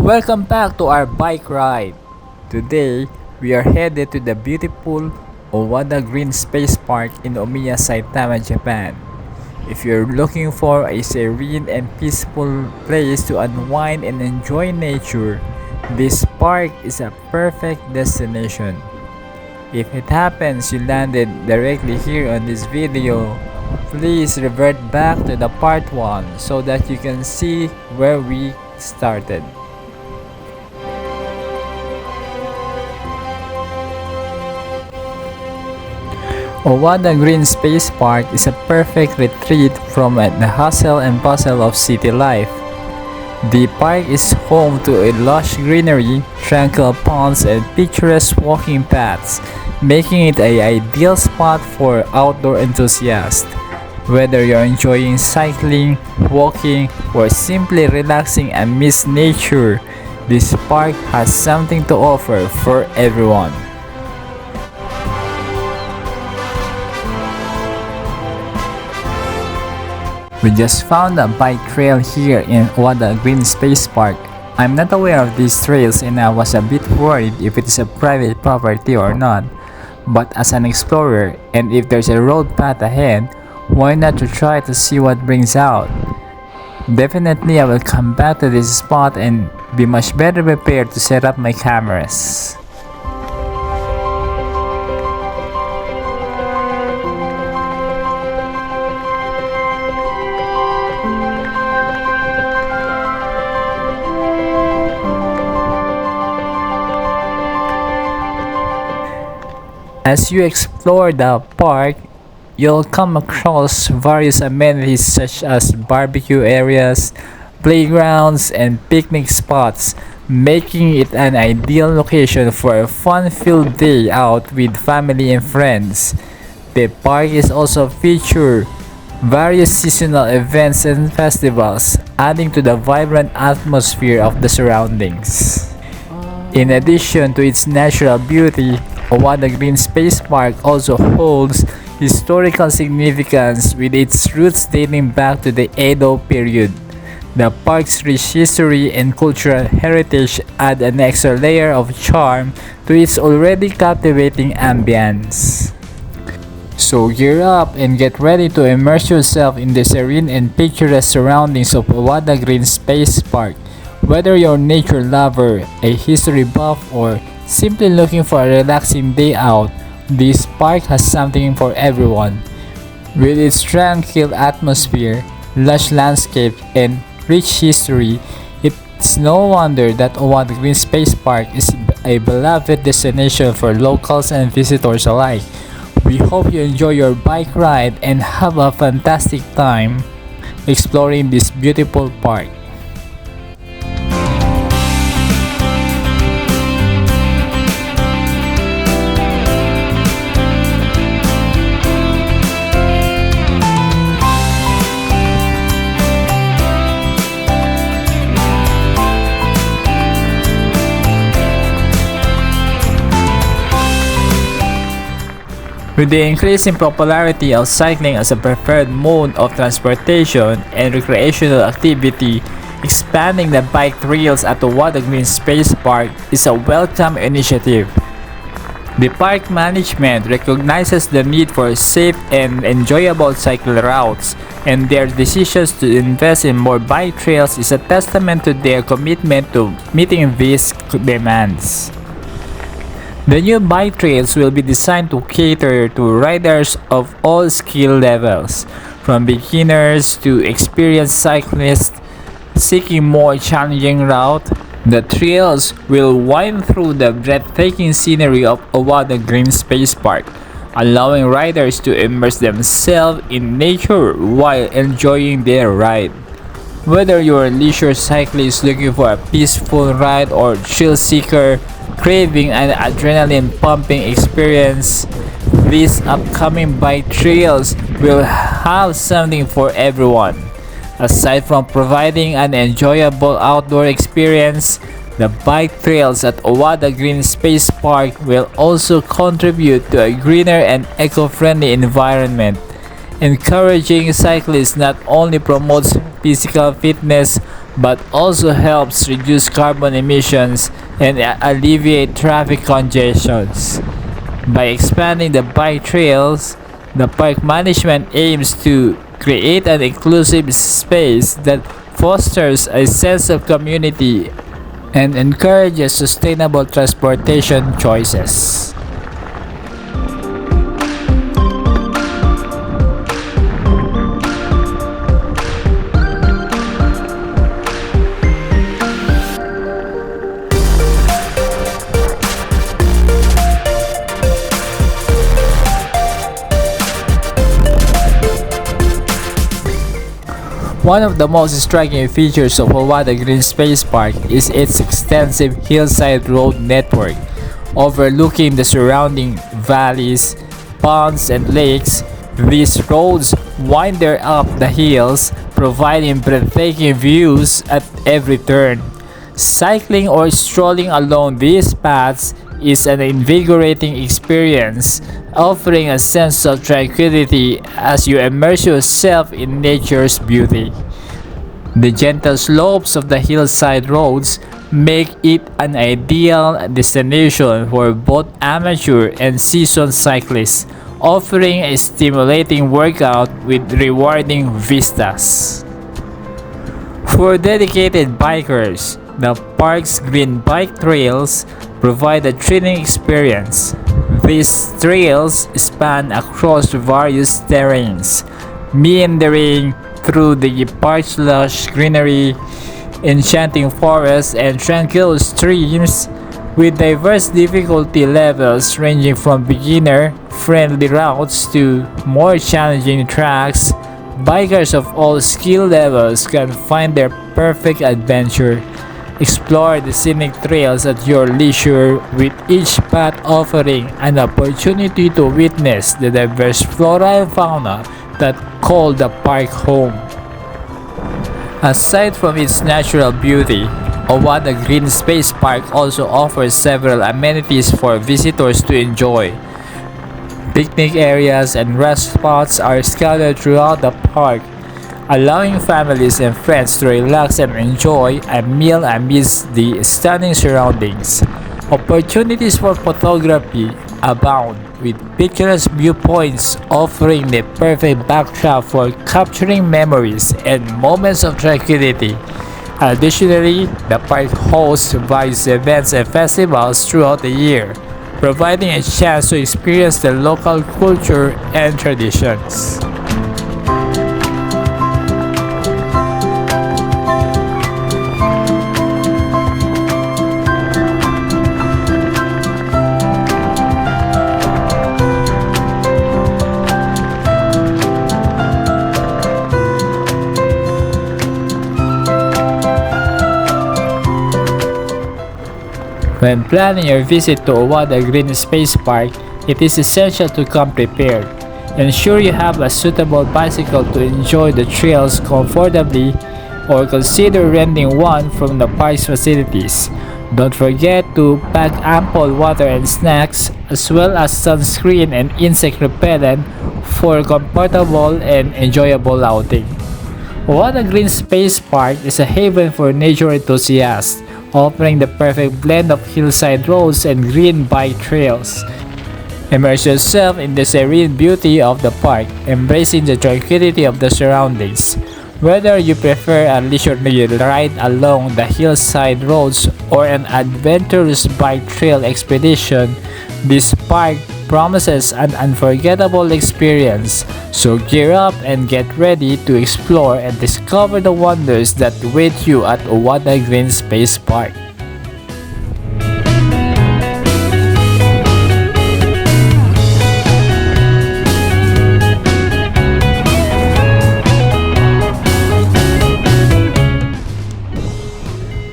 Welcome back to our bike ride. Today, we are headed to the beautiful Owada Green Space Park in Omiya, Saitama, Japan. If you're looking for a serene and peaceful place to unwind and enjoy nature, this park is a perfect destination. If it happens you landed directly here on this video, please revert back to the part 1 so that you can see where we started. Owada Green Space Park is a perfect retreat from the hustle and bustle of city life. The park is home to a lush greenery, tranquil ponds, and picturesque walking paths, making it an ideal spot for outdoor enthusiasts. Whether you're enjoying cycling, walking, or simply relaxing amidst nature, this park has something to offer for everyone. We just found a bike trail here in Owada Green Space Park. I'm not aware of these trails and I was a bit worried if it's a private property or not. But as an explorer, and if there's a road path ahead, why not to try to see what brings out? Definitely I will come back to this spot and be much better prepared to set up my cameras. As you explore the park, you'll come across various amenities such as barbecue areas, playgrounds, and picnic spots, making it an ideal location for a fun-filled day out with family and friends. The park is also featured various seasonal events and festivals, adding to the vibrant atmosphere of the surroundings. In addition to its natural beauty, Owada Green Space Park also holds historical significance with its roots dating back to the Edo period. The park's rich history and cultural heritage add an extra layer of charm to its already captivating ambience. So gear up and get ready to immerse yourself in the serene and picturesque surroundings of Owada Green Space Park. Whether you're a nature lover, a history buff, or simply looking for a relaxing day out, this park has something for everyone. With its tranquil atmosphere, lush landscape, and rich history, it's no wonder that Owada Green Space Park is a beloved destination for locals and visitors alike. We hope you enjoy your bike ride and have a fantastic time exploring this beautiful park. With the increasing popularity of cycling as a preferred mode of transportation and recreational activity, expanding the bike trails at the Owada Green Space Park is a welcome initiative. The park management recognizes the need for safe and enjoyable cycle routes, and their decisions to invest in more bike trails is a testament to their commitment to meeting these demands. The new bike trails will be designed to cater to riders of all skill levels, from beginners to experienced cyclists seeking more challenging route. The trails will wind through the breathtaking scenery of Owada Green Space Park, allowing riders to immerse themselves in nature while enjoying their ride. Whether you're a leisure cyclist looking for a peaceful ride or thrill seeker craving an adrenaline-pumping experience, these upcoming bike trails will have something for everyone. Aside from providing an enjoyable outdoor experience, the bike trails at Owada Green Space Park will also contribute to a greener and eco-friendly environment. Encouraging cyclists not only promotes physical fitness but also helps reduce carbon emissions and alleviate traffic congestions. By expanding the bike trails, the park management aims to create an inclusive space that fosters a sense of community and encourages sustainable transportation choices. One of the most striking features of Owada Green Space Park is its extensive hillside road network, overlooking the surrounding valleys, ponds, and lakes. These roads wind up the hills, providing breathtaking views at every turn. Cycling or strolling along these paths is an invigorating experience, offering a sense of tranquility as you immerse yourself in nature's beauty. The gentle slopes of the hillside roads make it an ideal destination for both amateur and seasoned cyclists, offering a stimulating workout with rewarding vistas. For dedicated bikers, the park's green bike trails provide a thrilling experience. These trails span across various terrains, meandering through the park's lush greenery, enchanting forests, and tranquil streams, with diverse difficulty levels ranging from beginner-friendly routes to more challenging tracks. Bikers of all skill levels can find their perfect adventure. Explore the scenic trails at your leisure, with each path offering an opportunity to witness the diverse flora and fauna that call the park home. Aside from its natural beauty, Owada Green Space Park also offers several amenities for visitors to enjoy. Picnic areas and rest spots are scattered throughout the park, allowing families and friends to relax and enjoy a meal amidst the stunning surroundings. Opportunities for photography abound, with picturesque viewpoints offering the perfect backdrop for capturing memories and moments of tranquility. Additionally, the park hosts various events and festivals throughout the year, providing a chance to experience the local culture and traditions. When planning your visit to Owada Green Space Park, it is essential to come prepared. Ensure you have a suitable bicycle to enjoy the trails comfortably, or consider renting one from the park's facilities. Don't forget to pack ample water and snacks, as well as sunscreen and insect repellent for a comfortable and enjoyable outing. Owada Green Space Park is a haven for nature enthusiasts, offering the perfect blend of hillside roads and green bike trails. Immerse yourself in the serene beauty of the park, embracing the tranquility of the surroundings. Whether you prefer a leisurely ride along the hillside roads or an adventurous bike trail expedition, this park promises an unforgettable experience. So gear up and get ready to explore and discover the wonders that await you at Owada Green Space Park.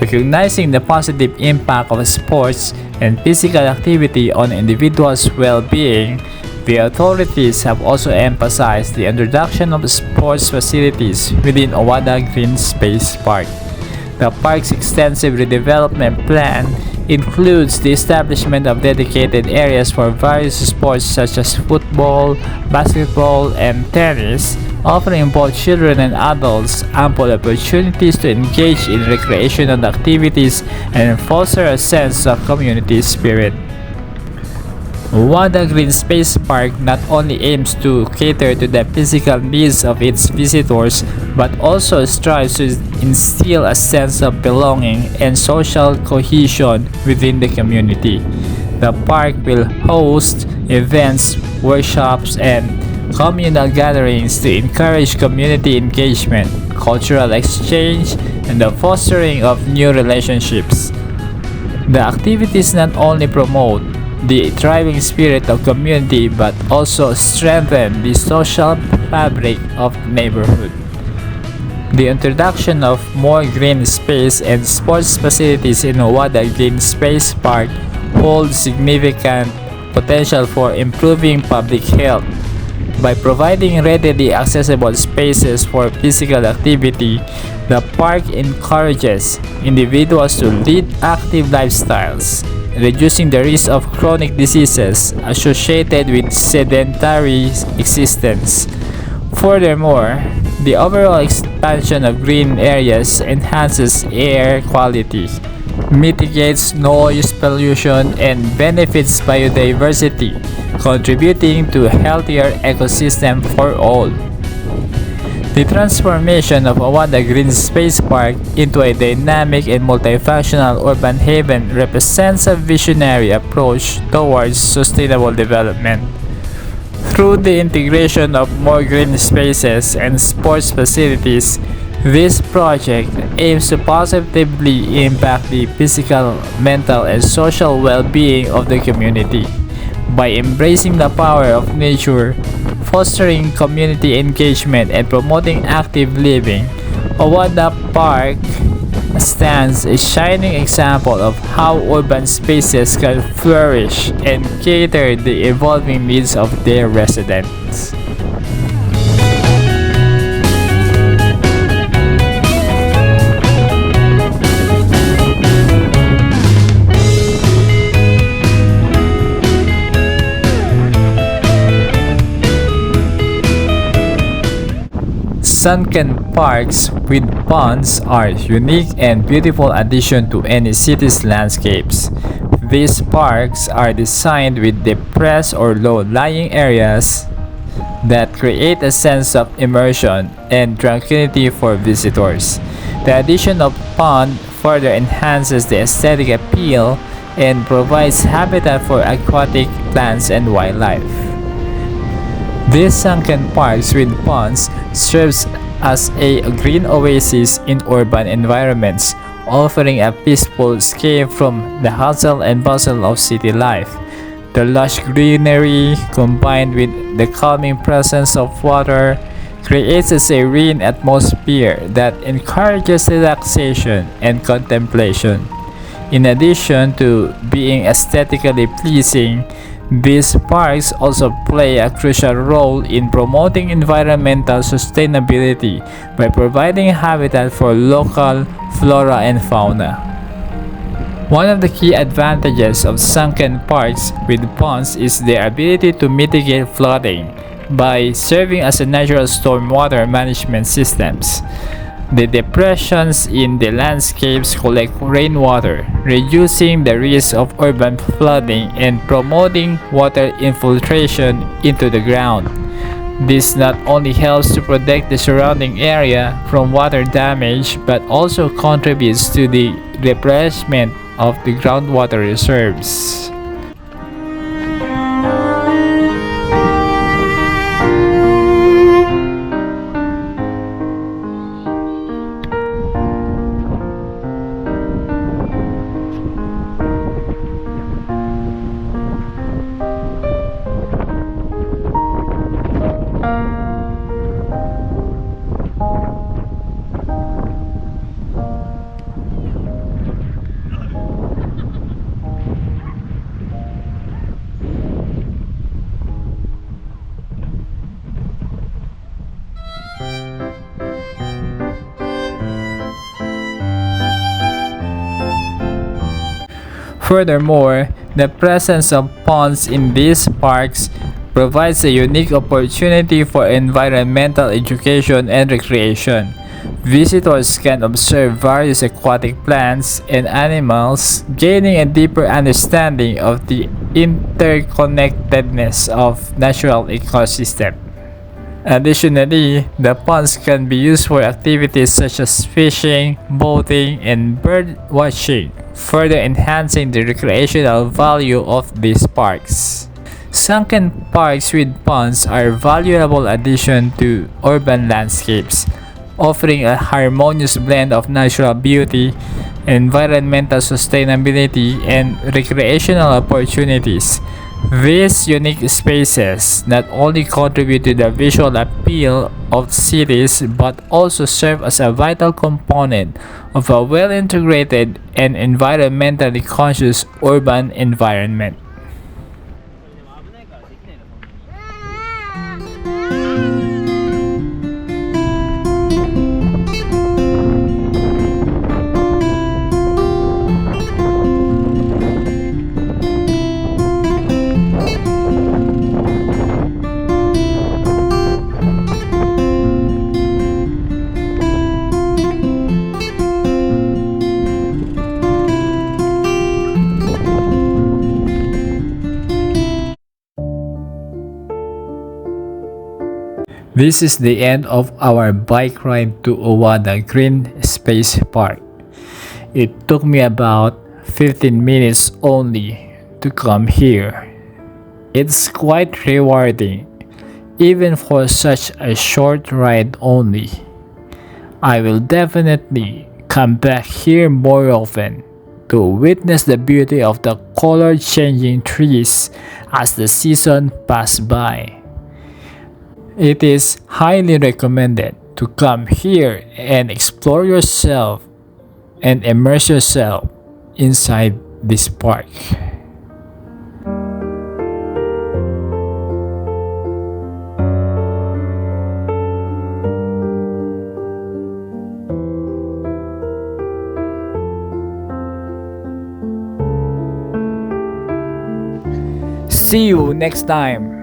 Recognizing the positive impact of sports and physical activity on individuals' well-being, the authorities have also emphasized the introduction of sports facilities within Owada Green Space Park. The park's extensive redevelopment plan includes the establishment of dedicated areas for various sports such as football, basketball, and tennis, offering both children and adults ample opportunities to engage in recreational activities and foster a sense of community spirit. Owada Green Space Park not only aims to cater to the physical needs of its visitors but also strives to instill a sense of belonging and social cohesion within the community. The park will host events, workshops, and communal gatherings to encourage community engagement, cultural exchange, and the fostering of new relationships. The activities not only promote the thriving spirit of community but also strengthen the social fabric of the neighborhood. The introduction of more green space and sports facilities in Owada Green Space Park holds significant potential for improving public health. By providing readily accessible spaces for physical activity, the park encourages individuals to lead active lifestyles, reducing the risk of chronic diseases associated with sedentary existence. Furthermore, the overall expansion of green areas enhances air quality, mitigates noise pollution, and benefits biodiversity, contributing to a healthier ecosystem for all. The transformation of Owada Green Space Park into a dynamic and multifunctional urban haven represents a visionary approach towards sustainable development. Through the integration of more green spaces and sports facilities, this project aims to positively impact the physical, mental, and social well-being of the community. By embracing the power of nature, fostering community engagement, and promoting active living, Owada Park stands a shining example of how urban spaces can flourish and cater the evolving needs of their residents. Sunken parks with ponds are unique and beautiful addition to any city's landscapes. These parks are designed with depressed or low-lying areas that create a sense of immersion and tranquility for visitors. The addition of pond further enhances the aesthetic appeal and provides habitat for aquatic plants and wildlife. These sunken parks with ponds serves as a green oasis in urban environments, offering a peaceful escape from the hustle and bustle of city life. The lush greenery, combined with the calming presence of water, creates a serene atmosphere that encourages relaxation and contemplation. In addition to being aesthetically pleasing, these parks also play a crucial role in promoting environmental sustainability by providing habitat for local flora and fauna. One of the key advantages of sunken parks with ponds is their ability to mitigate flooding by serving as a natural stormwater management systems. The depressions in the landscapes collect rainwater, reducing the risk of urban flooding and promoting water infiltration into the ground. This not only helps to protect the surrounding area from water damage but also contributes to the replenishment of the groundwater reserves. Furthermore, the presence of ponds in these parks provides a unique opportunity for environmental education and recreation. Visitors can observe various aquatic plants and animals, gaining a deeper understanding of the interconnectedness of natural ecosystem. Additionally, the ponds can be used for activities such as fishing, boating, and bird watching, further enhancing the recreational value of these parks. Sunken parks with ponds are a valuable addition to urban landscapes, offering a harmonious blend of natural beauty, environmental sustainability, and recreational opportunities. These unique spaces not only contribute to the visual appeal of cities but also serve as a vital component of a well-integrated and environmentally conscious urban environment. This is the end of our bike ride to Owada Green Space Park. It took me about 15 minutes only to come here. It's quite rewarding, even for such a short ride only. I will definitely come back here more often to witness the beauty of the color-changing trees as the season pass by. It is highly recommended to come here and explore yourself and immerse yourself inside this park. See you next time.